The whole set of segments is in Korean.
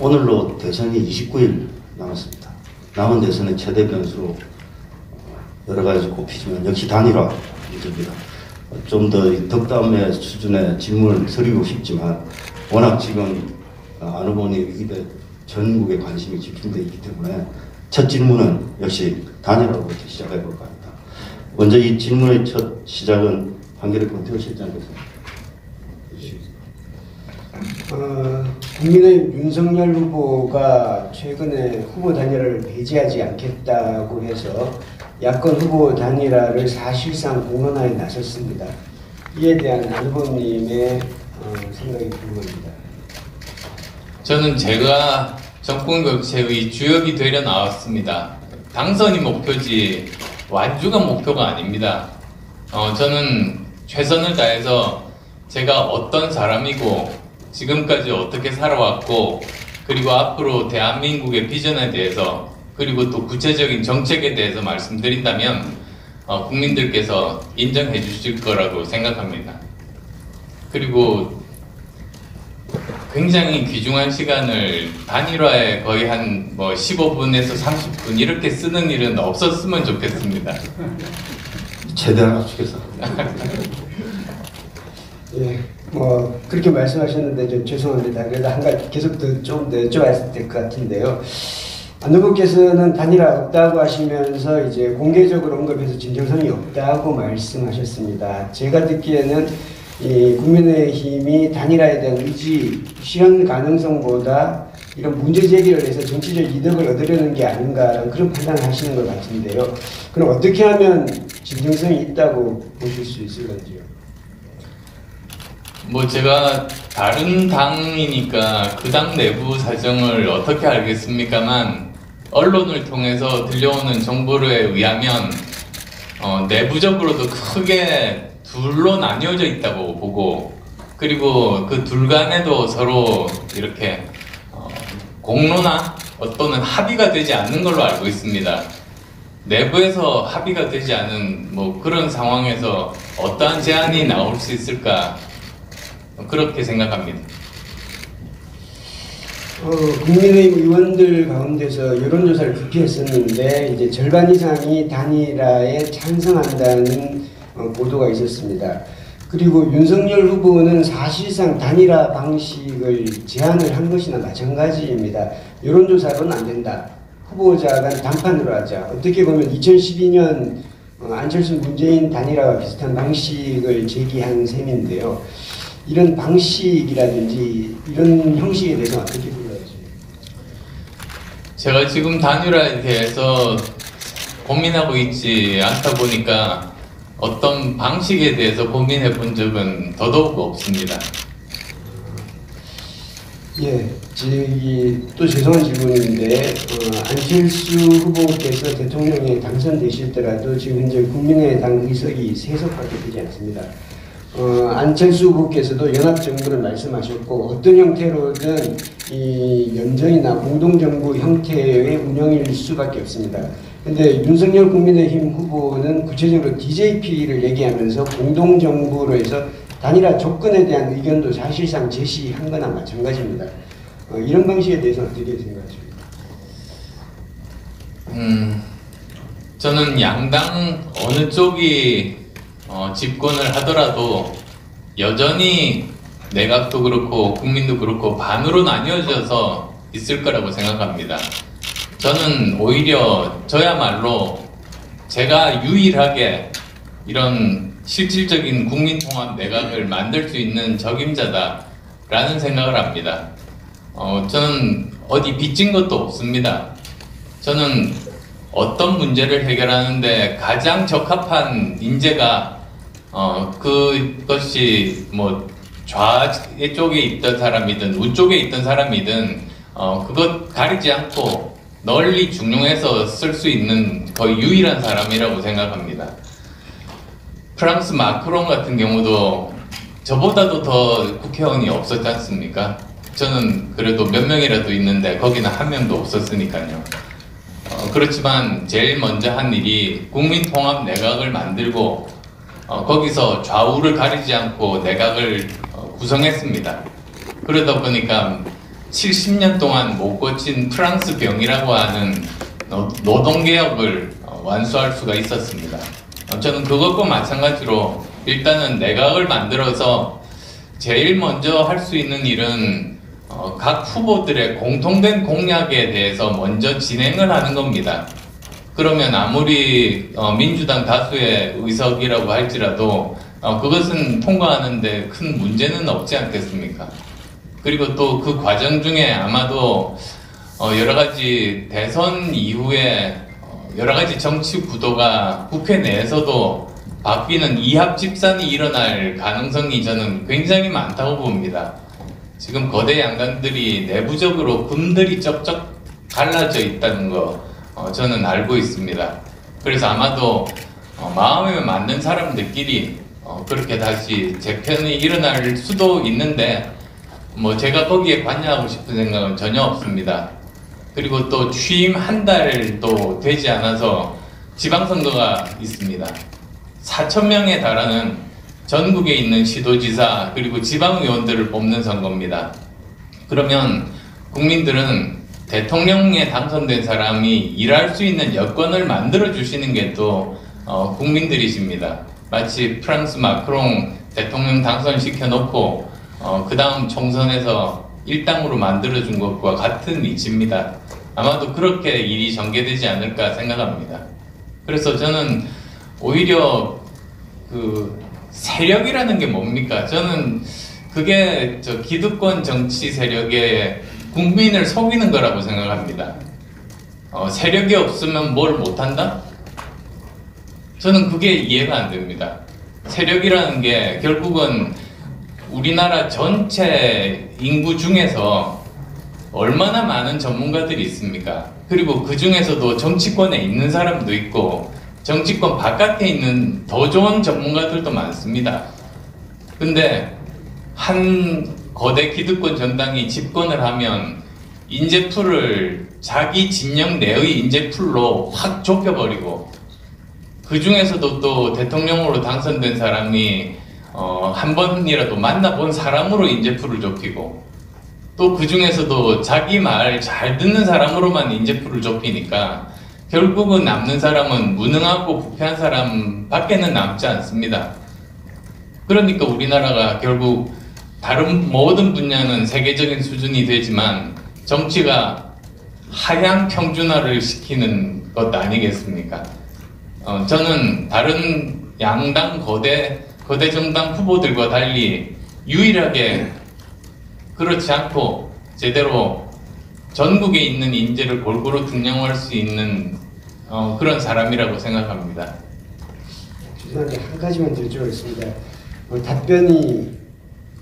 오늘로 대선이 29일 남았습니다. 남은 대선의 최대 변수로 여러 가지 꼽히지만 역시 단일화 문제입니다. 좀 더 덕담의 수준의 질문을 드리고 싶지만 워낙 지금 안 후보님 입에 전국에 관심이 집중되어 있기 때문에 첫 질문은 역시 단일화부터 시작해 볼까 합니다. 먼저 이 질문의 첫 시작은 한겨레 권태호 실장께서 국민의힘 윤석열 후보가 최근에 후보 단일화를 배제하지 않겠다고 해서 야권 후보 단일화를 사실상 공론화에 나섰습니다. 이에 대한 안 후보님의 생각이 궁금합니다. 저는 제가 정권 교체의 주역이 되려 나왔습니다. 당선이 목표지 완주가 목표가 아닙니다. 저는 최선을 다해서 제가 어떤 사람이고 지금까지 어떻게 살아왔고 그리고 앞으로 대한민국의 비전에 대해서 그리고 또 구체적인 정책에 대해서 말씀드린다면 국민들께서 인정해 주실 거라고 생각합니다. 그리고 굉장히 귀중한 시간을 단일화에 거의 한 15분에서 30분 이렇게 쓰는 일은 없었으면 좋겠습니다. 최대한 압축해서. 예, 그렇게 말씀하셨는데 좀 죄송합니다. 그래도 한 가지 계속 좀 더 여쭤봐야 될 것 같은데요. 안 후보께서는 단일화 없다고 하시면서 이제 공개적으로 언급해서 진정성이 없다고 말씀하셨습니다. 제가 듣기에는 이 국민의힘이 단일화에 대한 의지, 실현 가능성보다 이런 문제 제기를 해서 정치적 이득을 얻으려는 게 아닌가라는 그런 판단을 하시는 것 같은데요. 그럼 어떻게 하면 진정성이 있다고 보실 수 있을 건지요? 제가 다른 당이니까 그 당 내부 사정을 어떻게 알겠습니까만 언론을 통해서 들려오는 정보에 의하면 내부적으로도 크게 둘로 나뉘어져 있다고 보고 그리고 그 둘 간에도 서로 이렇게 공론화 또는 합의가 되지 않는 걸로 알고 있습니다. 내부에서 합의가 되지 않은 그런 상황에서 어떠한 제안이 나올 수 있을까 그렇게 생각합니다. 국민의힘 의원들 가운데서 여론조사를 그렇게 했었는데 이제 절반 이상이 단일화에 찬성한다는 보도가 있었습니다. 그리고 윤석열 후보는 사실상 단일화 방식을 제안을 한 것이나 마찬가지입니다. 여론조사로는 안 된다. 후보자 간 단판으로 하자. 어떻게 보면 2012년 안철수 문재인 단일화와 비슷한 방식을 제기한 셈인데요. 이런 방식이라든지 이런 형식에 대해서 어떻게 생각하십니까? 제가 지금 단일화에 대해서 고민하고 있지 않다 보니까 어떤 방식에 대해서 고민해 본 적은 더더욱 없습니다. 예, 또 죄송한 질문인데 안철수 후보께서 대통령에 당선되실 때라도 지금 현재 국민의당 의석이 3석밖에 되지 않습니다. 안철수 후보께서도 연합정부를 말씀하셨고 어떤 형태로든 이 연정이나 공동정부 형태의 운영일 수밖에 없습니다. 근데 윤석열 국민의힘 후보는 구체적으로 DJP를 얘기하면서 공동정부로 해서 단일화 조건에 대한 의견도 사실상 제시한 거나 마찬가지입니다. 이런 방식에 대해서 어떻게 생각하십니까? 저는 양당 어느 쪽이 집권을 하더라도 여전히 내각도 그렇고 국민도 그렇고 반으로 나뉘어져서 있을 거라고 생각합니다. 저는 오히려 저야말로 제가 유일하게 이런 실질적인 국민통합 내각을 만들 수 있는 적임자다라는 생각을 합니다. 저는 어디 빚진 것도 없습니다. 저는 어떤 문제를 해결하는데 가장 적합한 인재가 그것이 좌쪽에 있던 사람이든 우쪽에 있던 사람이든 그것 가리지 않고 널리 중용해서 쓸 수 있는 거의 유일한 사람이라고 생각합니다. 프랑스 마크롱 같은 경우도 저보다도 더 국회의원이 없었지 않습니까? 저는 그래도 몇 명이라도 있는데 거기는 한 명도 없었으니까요. 그렇지만 제일 먼저 한 일이 국민통합 내각을 만들고 거기서 좌우를 가리지 않고 내각을 구성했습니다. 그러다 보니까 70년 동안 못 고친 프랑스 병이라고 하는 노동개혁을 완수할 수가 있었습니다. 저는 그것과 마찬가지로 일단은 내각을 만들어서 제일 먼저 할 수 있는 일은 각 후보들의 공통된 공약에 대해서 먼저 진행을 하는 겁니다. 그러면 아무리 민주당 다수의 의석이라고 할지라도 그것은 통과하는데 큰 문제는 없지 않겠습니까? 그리고 또 그 과정 중에 아마도 여러 가지 대선 이후에 여러 가지 정치 구도가 국회 내에서도 바뀌는 이합 집산이 일어날 가능성이 저는 굉장히 많다고 봅니다. 지금 거대 양강들이 내부적으로 군들이 쩍쩍 갈라져 있다는 거 저는 알고 있습니다. 그래서 아마도 마음에 맞는 사람들끼리 그렇게 다시 재편이 일어날 수도 있는데 뭐 제가 거기에 관여하고 싶은 생각은 전혀 없습니다. 그리고 또 취임 한 달도 되지 않아서 지방선거가 있습니다. 4,000명에 달하는 전국에 있는 시도지사 그리고 지방의원들을 뽑는 선거입니다. 그러면 국민들은 대통령에 당선된 사람이 일할 수 있는 여건을 만들어 주시는 게 또 국민들이십니다. 마치 프랑스 마크롱 대통령 당선시켜 놓고 그 다음 총선에서 일당으로 만들어 준 것과 같은 위치입니다. 아마도 그렇게 일이 전개되지 않을까 생각합니다. 그래서 저는 오히려 그 세력이라는 게 뭡니까? 저는 그게 기득권 정치 세력의 국민을 속이는 거라고 생각합니다. 세력이 없으면 뭘 못한다? 저는 그게 이해가 안 됩니다. 세력이라는 게 결국은 우리나라 전체 인구 중에서 얼마나 많은 전문가들이 있습니까? 그리고 그 중에서도 정치권에 있는 사람도 있고 정치권 바깥에 있는 더 좋은 전문가들도 많습니다. 근데 한 거대 기득권 정당이 집권을 하면 인재풀을 자기 진영 내의 인재풀로 확 좁혀버리고 그 중에서도 또 대통령으로 당선된 사람이 한 번이라도 만나본 사람으로 인재풀을 좁히고 또 그 중에서도 자기 말 잘 듣는 사람으로만 인재풀을 좁히니까 결국은 남는 사람은 무능하고 부패한 사람 밖에는 남지 않습니다. 그러니까 우리나라가 결국 다른 모든 분야는 세계적인 수준이 되지만 정치가 하향 평준화를 시키는 것 아니겠습니까? 저는 다른 양당 거대 정당 후보들과 달리 유일하게 그렇지 않고 제대로 전국에 있는 인재를 골고루 등용할 수 있는 그런 사람이라고 생각합니다. 죄송한데 한 가지만 여쭤보겠습니다. 답변이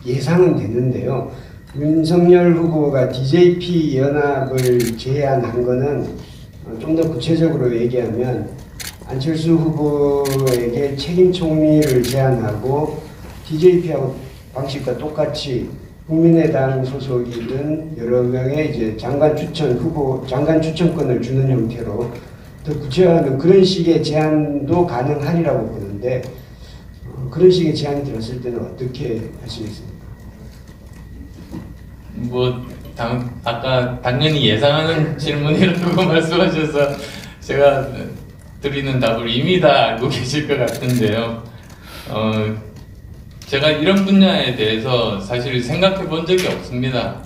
예상은 되는데요. 윤석열 후보가 DJP 연합을 제안한 거는 좀 더 구체적으로 얘기하면 안철수 후보에게 책임 총리를 제안하고 DJP하고 방식과 똑같이 국민의당 소속이든 여러 명의 이제 장관 추천권을 주는 형태로 더 구체화하는 그런 식의 제안도 가능하리라고 보는데 그런 식의 제안이 들었을 때는 어떻게 하시겠습니까? 아까 당연히 예상하는 질문이라고 말씀하셔서 제가 드리는 답을 이미 다 알고 계실 것 같은데요. 제가 이런 분야에 대해서 사실 생각해 본 적이 없습니다.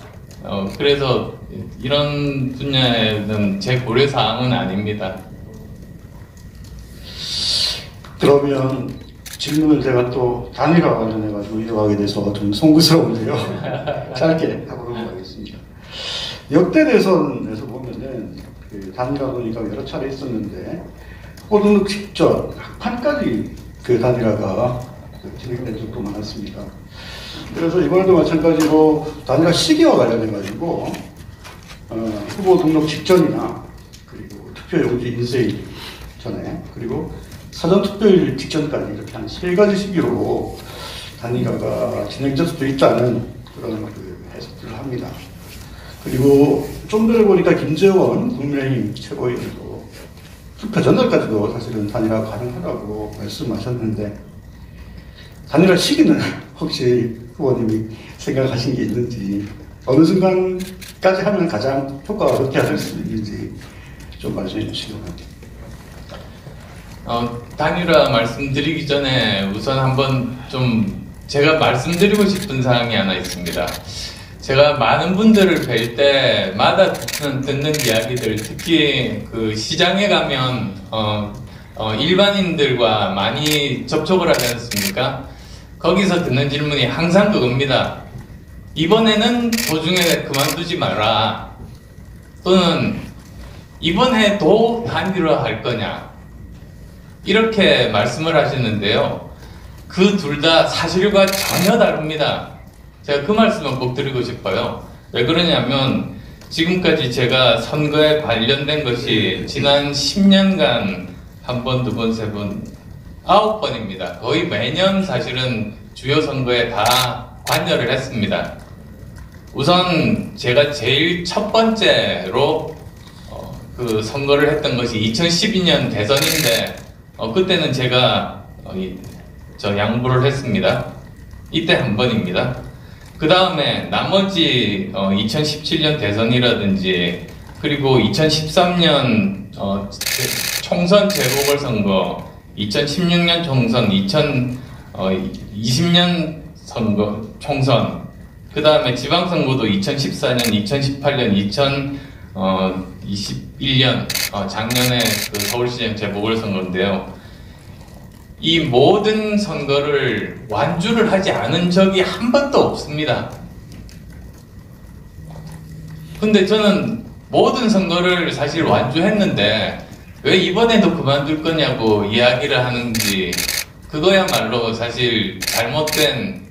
그래서 이런 분야에는 제 고려 사항은 아닙니다. 그러면 질문을 제가 또 단일화 관련해가지고 이어가게 돼서 좀 송구스러운데요. 짧게 하고 넘어가겠습니다. 역대 대선에서 보면은 그 단일화 논의가 여러 차례 있었는데 후보 등록 직전 막판까지 그 단일화가 진행된 적도 많았습니다. 그래서 이번에도 마찬가지로 단일화 시기와 관련해가지고 후보 등록 직전이나 그리고 투표용지 인쇄일 전에 그리고 사전 투표일 직전까지 이렇게 한 3가지 시기로 단일화가 진행될 수도 있다는 그런 해석들을 합니다. 그리고 좀 전에 보니까 김재원 국민의힘 최고위원도 투표 전날까지도 사실은 단일화가 가능하다고 말씀하셨는데 단일화 시기는 혹시 후보님이 생각하신 게 있는지 어느 순간까지 하면 가장 효과가 높게 할 수 있는지 좀 말씀해 주시기 바랍니다. 단일화 말씀드리기 전에 우선 한번 좀 제가 말씀드리고 싶은 사항이 하나 있습니다. 제가 많은 분들을 뵐 때마다 듣는 이야기들, 특히 그 시장에 가면 일반인들과 많이 접촉을 하지 않습니까? 거기서 듣는 질문이 항상 그겁니다. 이번에는 도중에 그만두지 마라. 또는 이번에도 단일화 할 거냐. 이렇게 말씀을 하시는데요. 그 둘 다 사실과 전혀 다릅니다. 제가 그 말씀을 꼭 드리고 싶어요. 왜 그러냐면 지금까지 제가 선거에 관련된 것이 지난 10년간 한 번, 두 번, 세 번, 9번입니다. 거의 매년 사실은 주요 선거에 다 관여를 했습니다. 우선 제가 제일 첫 번째로 그 선거를 했던 것이 2012년 대선인데 그때는 제가 양보를 했습니다. 이때 한 번입니다. 그 다음에 나머지 2017년 대선이라든지 그리고 2013년 총선 재보궐선거, 2016년 총선, 2020년 선거 총선, 그 다음에 지방선거도 2014년, 2018년, 2021년 작년에 그 서울시장 재보궐선거인데요. 이 모든 선거를 완주를 하지 않은 적이 한 번도 없습니다. 근데 저는 모든 선거를 사실 완주했는데 왜 이번에도 그만둘 거냐고 이야기를 하는지, 그거야말로 사실 잘못된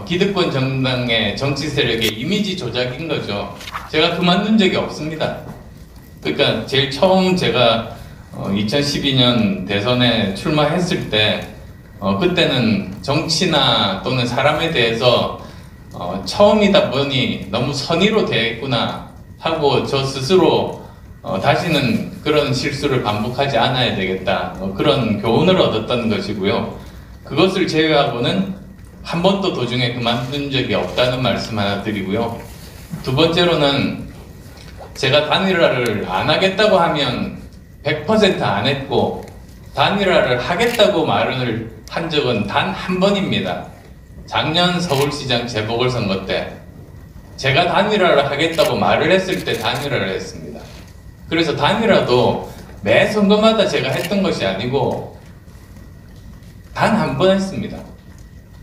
기득권 정당의 정치 세력의 이미지 조작인 거죠. 제가 그만둔 적이 없습니다. 그러니까 제일 처음 제가 2012년 대선에 출마했을 때 그때는 정치나 또는 사람에 대해서 처음이다 보니 너무 선의로 대했구나 하고 저 스스로 다시는 그런 실수를 반복하지 않아야 되겠다, 그런 교훈을 얻었던 것이고요. 그것을 제외하고는 한 번도 도중에 그만둔 적이 없다는 말씀 하나 드리고요. 두 번째로는 제가 단일화를 안 하겠다고 하면 100% 안 했고, 단일화를 하겠다고 말을 한 적은 단 한 번입니다. 작년 서울시장 재보궐선거 때 제가 단일화를 하겠다고 말을 했을 때 단일화를 했습니다. 그래서 단일화도 매 선거마다 제가 했던 것이 아니고 단 한 번 했습니다.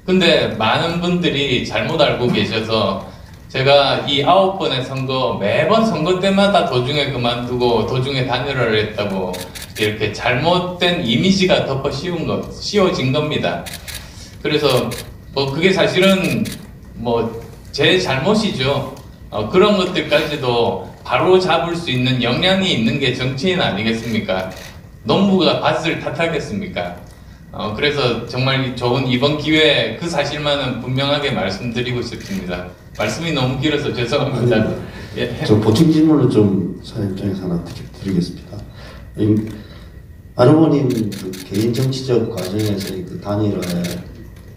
근데 많은 분들이 잘못 알고 계셔서 제가 이 9번의 선거, 매번 선거 때마다 도중에 그만두고 도중에 단일화를 했다고 이렇게 잘못된 이미지가 씌워진 겁니다. 그래서 그게 사실은 제 잘못이죠. 그런 것들까지도 바로 잡을 수 있는 역량이 있는 게 정치인 아니겠습니까? 농부가 밭을 탓하겠습니까? 그래서 정말 좋은 이번 기회에 그 사실만은 분명하게 말씀드리고 싶습니다. 말씀이 너무 길어서 죄송합니다. 예. 저 보충 질문을 좀 사회입장에서 하나 드리겠습니다. 아르모님 그 개인 정치적 과정에서 그 단일화에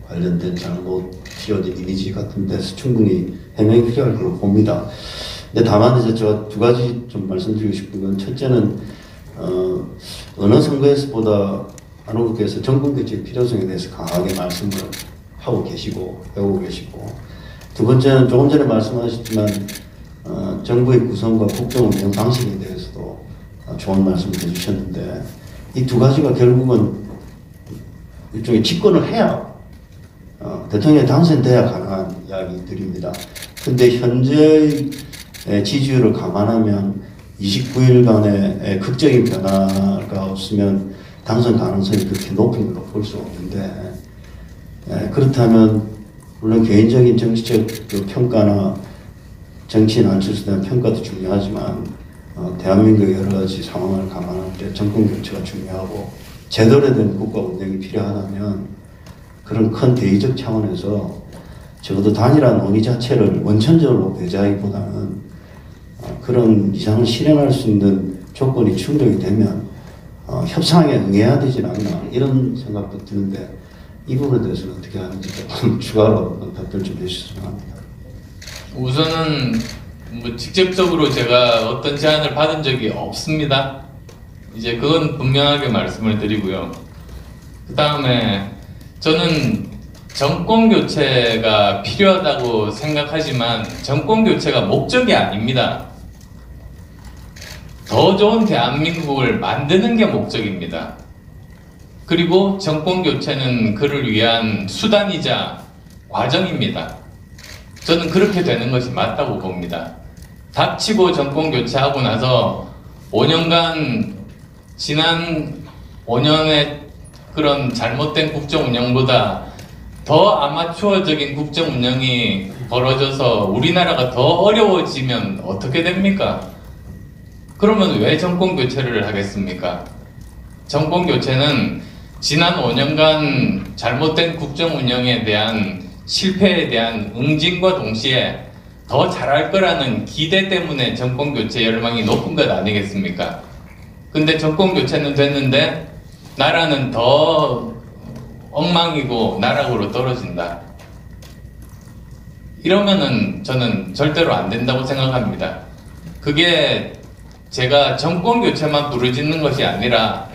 관련된 잘못 씌워진 이미지 같은 데서 충분히 해명이 필요할 걸로 봅니다. 근데 다만 이제 제가 두 가지 좀 말씀드리고 싶은 건, 첫째는 어느 선거에서보다 안호국께서 정권교체의 필요성에 대해서 강하게 말씀을 하고 계시고 배우고 계시고, 두 번째는 조금 전에 말씀하셨지만 정부의 구성과 국정 운영 방식에 대해서도 좋은 말씀을 해주셨는데, 이 두 가지가 결국은 일종의 집권을 해야 대통령이 당선돼야 가능한 이야기들입니다. 근데 현재의 지지율을 감안하면 29일간의 극적인 변화가 없으면 당선 가능성이 그렇게 높은 걸로 볼 수 없는데, 그렇다면 물론 개인적인 정치적 평가나 정치인 안철수에 대한 평가도 중요하지만 대한민국의 여러 가지 상황을 감안할 때 정권 교체가 중요하고 제대로 된 국가 운영이 필요하다면 그런 큰 대의적 차원에서 적어도 단일화 논의 자체를 원천적으로 배제하기보다는 그런 이상을 실현할 수 있는 조건이 충족이 되면 협상에 응해야 되지 않나, 이런 생각도 드는데 이 부분에 대해서는 어떻게 하는지 조금 추가로 답변 좀 해주셨으면 합니다. 우선은 뭐 직접적으로 제가 어떤 제안을 받은 적이 없습니다. 이제 그건 분명하게 말씀을 드리고요. 그 다음에 저는 정권 교체가 필요하다고 생각하지만 정권 교체가 목적이 아닙니다. 더 좋은 대한민국을 만드는 게 목적입니다. 그리고 정권 교체는 그를 위한 수단이자 과정입니다. 저는 그렇게 되는 것이 맞다고 봅니다. 닥치고 정권 교체하고 나서 5년간 지난 5년의 그런 잘못된 국정 운영보다 더 아마추어적인 국정 운영이 벌어져서 우리나라가 더 어려워지면 어떻게 됩니까? 그러면 왜 정권 교체를 하겠습니까? 정권 교체는 지난 5년간 잘못된 국정 운영에 대한 실패에 대한 응징과 동시에 더 잘할 거라는 기대 때문에 정권 교체 열망이 높은 것 아니겠습니까? 근데 정권 교체는 됐는데 나라는 더 엉망이고 나락으로 떨어진다. 이러면은 저는 절대로 안 된다고 생각합니다. 그게 제가 정권 교체만 부르짖는 것이 아니라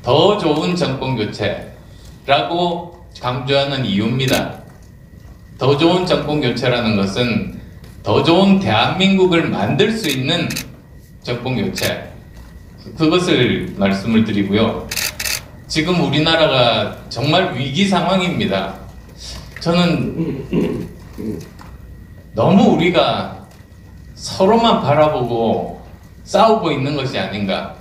더 좋은 정권 교체라고 강조하는 이유입니다. 더 좋은 정권 교체라는 것은 더 좋은 대한민국을 만들 수 있는 정권 교체, 그것을 말씀을 드리고요. 지금 우리나라가 정말 위기 상황입니다. 저는 너무 우리가 서로만 바라보고 싸우고 있는 것이 아닌가.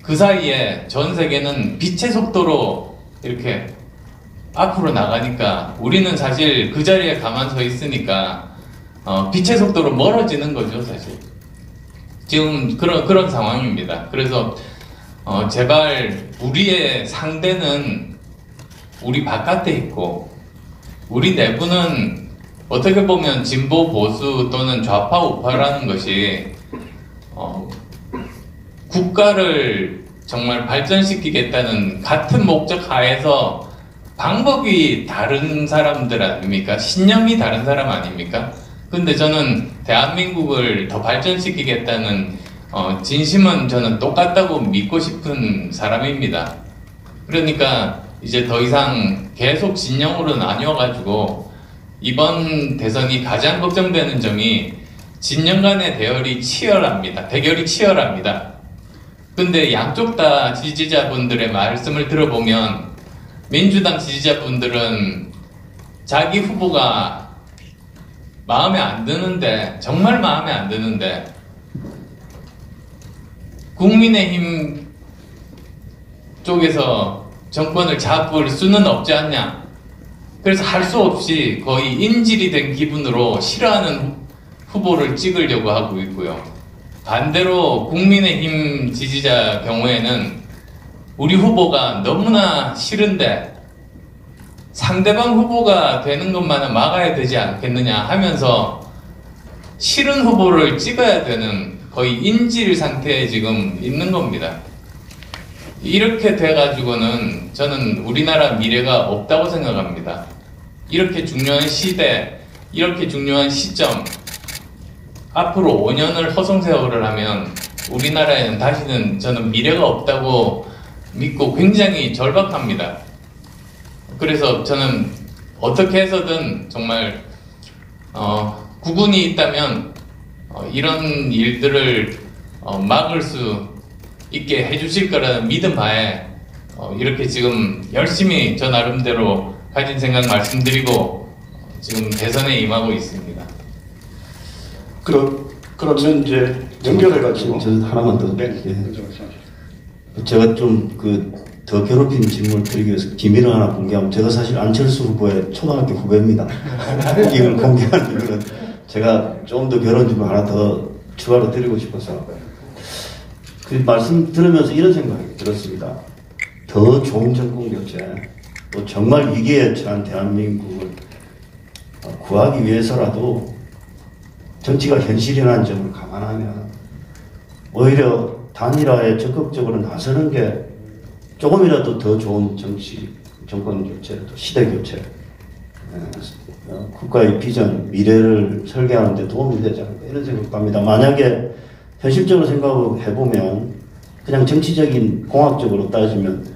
그 사이에 전 세계는 빛의 속도로 이렇게 앞으로 나가니까 우리는 사실 그 자리에 가만 서 있으니까 빛의 속도로 멀어지는 거죠, 사실. 지금 그런 상황입니다. 그래서 제발 우리의 상대는 우리 바깥에 있고 우리 내부는 어떻게 보면 진보 보수 또는 좌파 우파라는 것이 국가를 정말 발전시키겠다는 같은 목적 하에서 방법이 다른 사람들 아닙니까? 신념이 다른 사람 아닙니까? 근데 저는 대한민국을 더 발전시키겠다는 진심은 저는 똑같다고 믿고 싶은 사람입니다. 그러니까 이제 더 이상 계속 진영으로 나뉘어가지고 이번 대선이 가장 걱정되는 점이 진영 간의 대결이 치열합니다. 근데 양쪽 다 지지자분들의 말씀을 들어보면 민주당 지지자분들은 자기 후보가 마음에 안 드는데, 정말 마음에 안 드는데 국민의힘 쪽에서 정권을 잡을 수는 없지 않냐. 그래서 할 수 없이 거의 인질이 된 기분으로 싫어하는 후보를 찍으려고 하고 있고요. 반대로 국민의힘 지지자 경우에는 우리 후보가 너무나 싫은데 상대방 후보가 되는 것만은 막아야 되지 않겠느냐 하면서 싫은 후보를 찍어야 되는 거의 인질 상태에 지금 있는 겁니다. 이렇게 돼가지고는 저는 우리나라 미래가 없다고 생각합니다. 이렇게 중요한 시대, 이렇게 중요한 시점, 앞으로 5년을 허송세월을 하면 우리나라에는 다시는 저는 미래가 없다고 믿고 굉장히 절박합니다. 그래서 저는 어떻게 해서든 정말 국군이 있다면 이런 일들을 막을 수 있게 해주실 거라는 믿음 하에 이렇게 지금 열심히 저 나름대로 가진 생각 말씀드리고 지금 대선에 임하고 있습니다. 그러면 이제 연결해가지고 저 하나만 더. 네. 예. 제가 좀 더 괴롭히는 질문을 드리기 위해서 기밀을 하나 공개하면, 제가 사실 안철수 후보의 초등학교 후배입니다. 이걸 공개하는 이유는 제가 좀 더 괴로운 질문 하나 더 추가로 드리고 싶어서. 그 말씀 들으면서 이런 생각이 들었습니다. 더 좋은 정권 교체, 또 정말 위기에 처한 대한민국을 구하기 위해서라도 정치가 현실이라는 점을 감안하면 오히려 단일화에 적극적으로 나서는 게 조금이라도 더 좋은 정권 교체, 또 시대 교체, 국가의 비전, 미래를 설계하는 데 도움이 되지 않을까 이런 생각도 합니다. 만약에 현실적으로 생각해보면 그냥 정치적인 공학적으로 따지면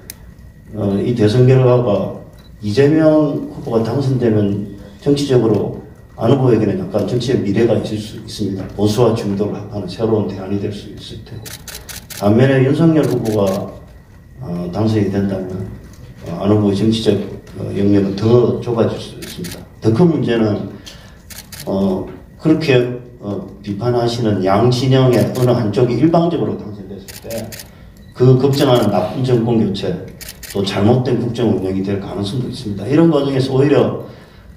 이 대선 결과가 이재명 후보가 당선되면 정치적으로 안 후보에게는 약간 정치의 미래가 있을 수 있습니다. 보수와 중도를 하는 새로운 대안이 될 수 있을 테고, 반면에 윤석열 후보가 당선이 된다면 안 후보의 정치적 영역은 더 좁아질 수 있습니다. 더 큰 문제는 그렇게 비판하시는 양 진영의 어느 한쪽이 일방적으로 당선됐을 때 그 걱정하는 나쁜 정권 교체, 또 잘못된 국정 운영이 될 가능성도 있습니다. 이런 과정에서 오히려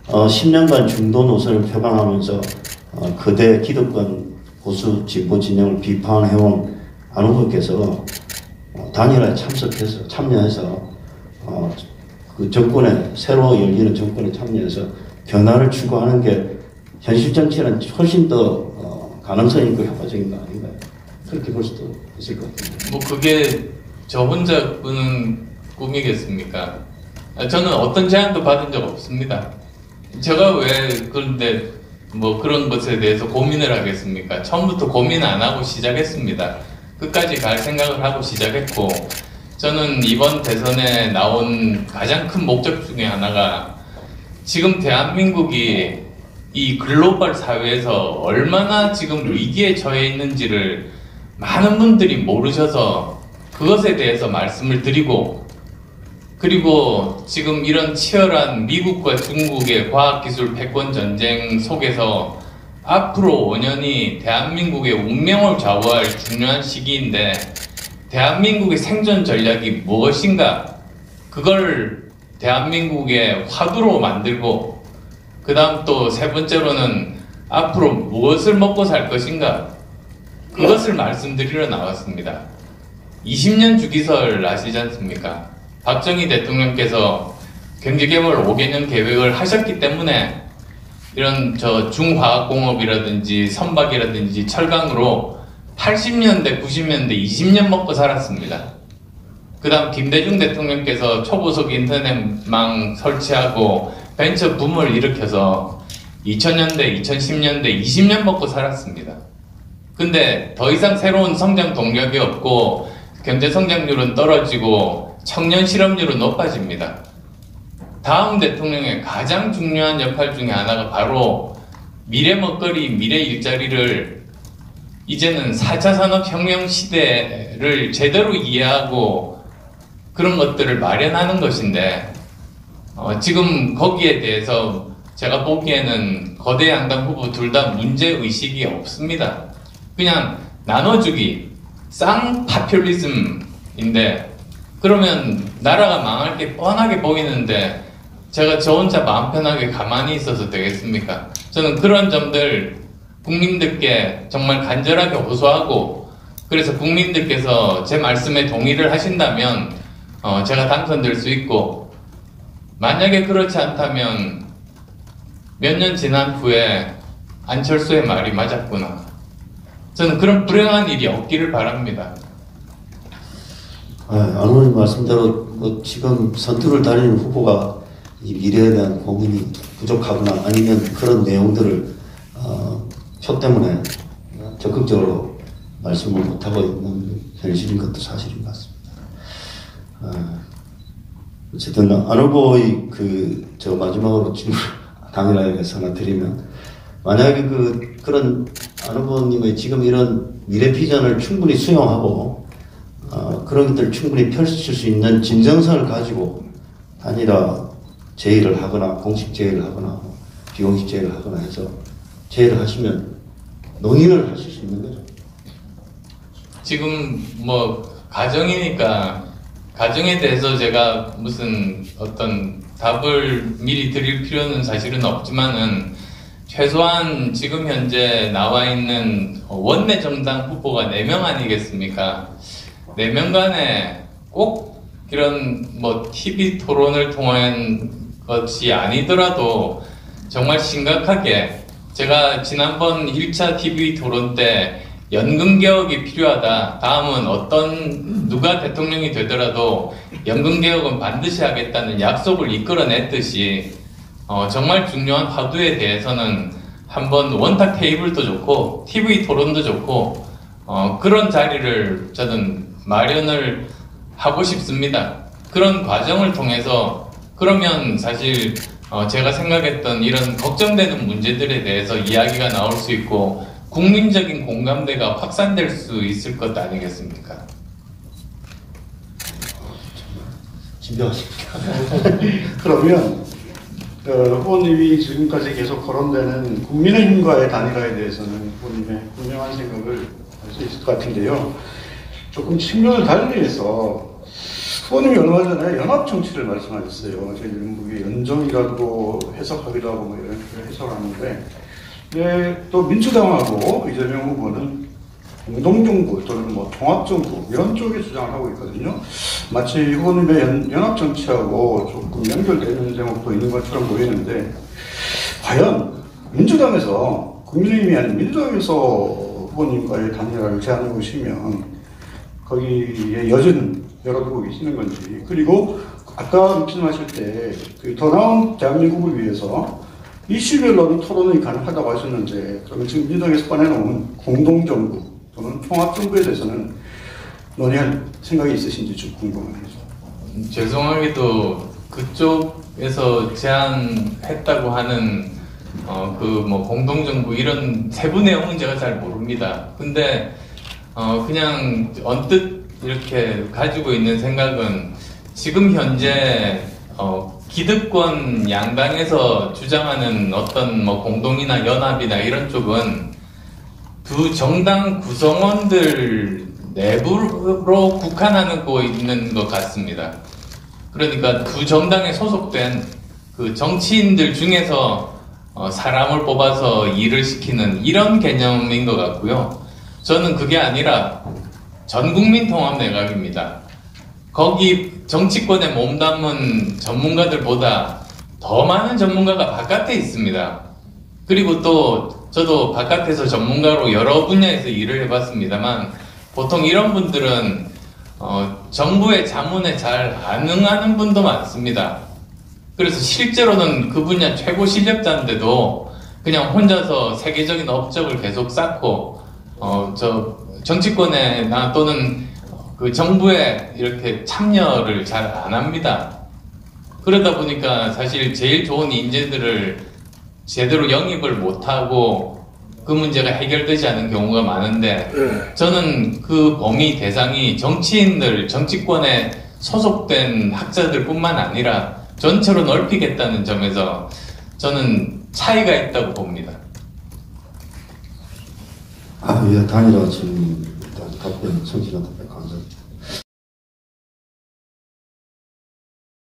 10년간 중도 노선을 표방하면서 거대 기득권 보수 진보 진영을 비판해온 안 후보께서 단일화에 참여해서 그 정권에 새로 열리는 정권에 참여해서 변화를 추구하는 게 현실 정치는 훨씬 더 가능성이 있고 효과적인 거 아닌가요? 그렇게 볼 수도 있을 것 같습니다. 뭐 그게 저 혼자 꾸는 꿈이겠습니까? 저는 어떤 제안도 받은 적 없습니다. 제가 왜 그런데 뭐 그런 것에 대해서 고민을 하겠습니까? 처음부터 고민 안 하고 시작했습니다. 끝까지 갈 생각을 하고 시작했고, 저는 이번 대선에 나온 가장 큰 목적 중에 하나가 지금 대한민국이 이 글로벌 사회에서 얼마나 지금 위기에 처해 있는지를 많은 분들이 모르셔서 그것에 대해서 말씀을 드리고, 그리고 지금 이런 치열한 미국과 중국의 과학기술 패권 전쟁 속에서 앞으로 5년이 대한민국의 운명을 좌우할 중요한 시기인데 대한민국의 생존 전략이 무엇인가, 그걸 대한민국의 화두로 만들고, 그 다음 또 세 번째로는 앞으로 무엇을 먹고 살 것인가, 그것을 말씀드리러 나왔습니다. 20년 주기설 아시지 않습니까? 박정희 대통령께서 경제개발 5개년 계획을 하셨기 때문에 이런 중화학공업이라든지 선박이라든지 철강으로 80년대, 90년대 20년 먹고 살았습니다. 그 다음 김대중 대통령께서 초고속 인터넷망 설치하고 벤처 붐을 일으켜서 2000년대, 2010년대 20년 먹고 살았습니다. 근데 더 이상 새로운 성장 동력이 없고 경제 성장률은 떨어지고 청년 실업률은 높아집니다. 다음 대통령의 가장 중요한 역할 중에 하나가 바로 미래 먹거리, 미래 일자리를 이제는 4차 산업혁명 시대를 제대로 이해하고 그런 것들을 마련하는 것인데, 지금 거기에 대해서 제가 보기에는 거대 양당 후보 둘 다 문제의식이 없습니다. 그냥 나눠주기, 쌍파퓰리즘인데, 그러면 나라가 망할 게 뻔하게 보이는데 제가 저 혼자 마음 편하게 가만히 있어서 되겠습니까? 저는 그런 점들 국민들께 정말 간절하게 호소하고, 그래서 국민들께서 제 말씀에 동의를 하신다면 제가 당선될 수 있고, 만약에 그렇지 않다면 몇 년 지난 후에 안철수의 말이 맞았구나, 저는 그런 불행한 일이 없기를 바랍니다. 안 의원님 말씀대로 지금 선두를 달리는 후보가 이 미래에 대한 고민이 부족하거나 아니면 그런 내용들을 표 때문에 적극적으로 말씀을 못하고 있는 현실인 것도 사실인 것 같습니다. 어쨌든 안 후보의 저 마지막으로 질문 당일화에 대해서 하나 드리면, 만약에 그런 안 후보님의 지금 이런 미래 비전을 충분히 수용하고 그런 것들을 충분히 펼칠 수 있는 진정성을 가지고 단일화 제의를 하거나 공식 제의를 하거나 비공식 제의를 하거나 해서 제의를 하시면 논의를 하실 수 있는 거죠. 지금 뭐 가정이니까 가정에 대해서 제가 무슨 어떤 답을 미리 드릴 필요는 사실은 없지만은, 최소한 지금 현재 나와 있는 원내 정당 후보가 4명 아니겠습니까? 4명 간에 꼭 이런 뭐 TV 토론을 통한 것이 아니더라도 정말 심각하게, 제가 지난번 1차 TV 토론 때 연금개혁이 필요하다, 다음은 누가 대통령이 되더라도 연금개혁은 반드시 하겠다는 약속을 이끌어냈듯이 정말 중요한 화두에 대해서는 한번 원탁 테이블도 좋고 TV 토론도 좋고 그런 자리를 저는 마련을 하고 싶습니다. 그런 과정을 통해서 그러면 사실 제가 생각했던 이런 걱정되는 문제들에 대해서 이야기가 나올 수 있고 국민적인 공감대가 확산될 수 있을 것 아니겠습니까? 진정하십시오. 그러면 후보님이 지금까지 계속 거론되는 국민의힘과의 단일화에 대해서는 후보님의 분명한 생각을 알 수 있을 것 같은데요. 조금 측면을 달리 해서 후보님이 얼마 전에 연합정치를 말씀하셨어요. 저희들은 그게 연정이라고 해석하기도 하고 뭐 이런 해석을 하는데, 네, 또 민주당하고 이재명 후보는 공동정부 또는 뭐 통합정부 이런 쪽에 주장을 하고 있거든요. 마치 후보님의 연합정치하고 조금 연결되는 제목도 있는 것처럼 보이는데, 과연 민주당에서, 국민의힘이 아닌 민주당에서 후보님과의 단일화를 제안해 보시면 거기에 여지는 열어두고 계시는 건지, 그리고 아까 말씀하실 때 더 나은 대한민국을 위해서 이슈별로는 토론이 가능하다고 하셨는데, 그러면 지금 민주당에서 꺼내놓은 공동정부 또는 통합정부에 대해서는 논의할 생각이 있으신지 좀 궁금해요. 죄송하게도 그쪽에서 제안했다고 하는 그 뭐 공동정부 이런 세부 내용은 제가 잘 모릅니다. 근데 그냥 언뜻 이렇게 가지고 있는 생각은 지금 현재 기득권 양당에서 주장하는 어떤 뭐 공동이나 연합이나 이런 쪽은 두 정당 구성원들 내부로 국한하고 있는 것 같습니다. 그러니까 두 정당에 소속된 그 정치인들 중에서 사람을 뽑아서 일을 시키는 이런 개념인 것 같고요. 저는 그게 아니라 전국민 통합 내각입니다. 거기 정치권에 몸담은 전문가들보다 더 많은 전문가가 바깥에 있습니다. 그리고 또 저도 바깥에서 전문가로 여러 분야에서 일을 해봤습니다만, 보통 이런 분들은 정부의 자문에 잘 안 응하는 분도 많습니다. 그래서 실제로는 그 분야 최고 실력자인데도 그냥 혼자서 세계적인 업적을 계속 쌓고 정치권에나 또는 그 정부에 이렇게 참여를 잘 안 합니다. 그러다 보니까 사실 제일 좋은 인재들을 제대로 영입을 못하고 그 문제가 해결되지 않은 경우가 많은데, 저는 그 범위 대상이 정치인들, 정치권에 소속된 학자들뿐만 아니라 전체로 넓히겠다는 점에서 저는 차이가 있다고 봅니다. 예, 단일화 질문 일단 답변, 정치적 답변 감사합니다.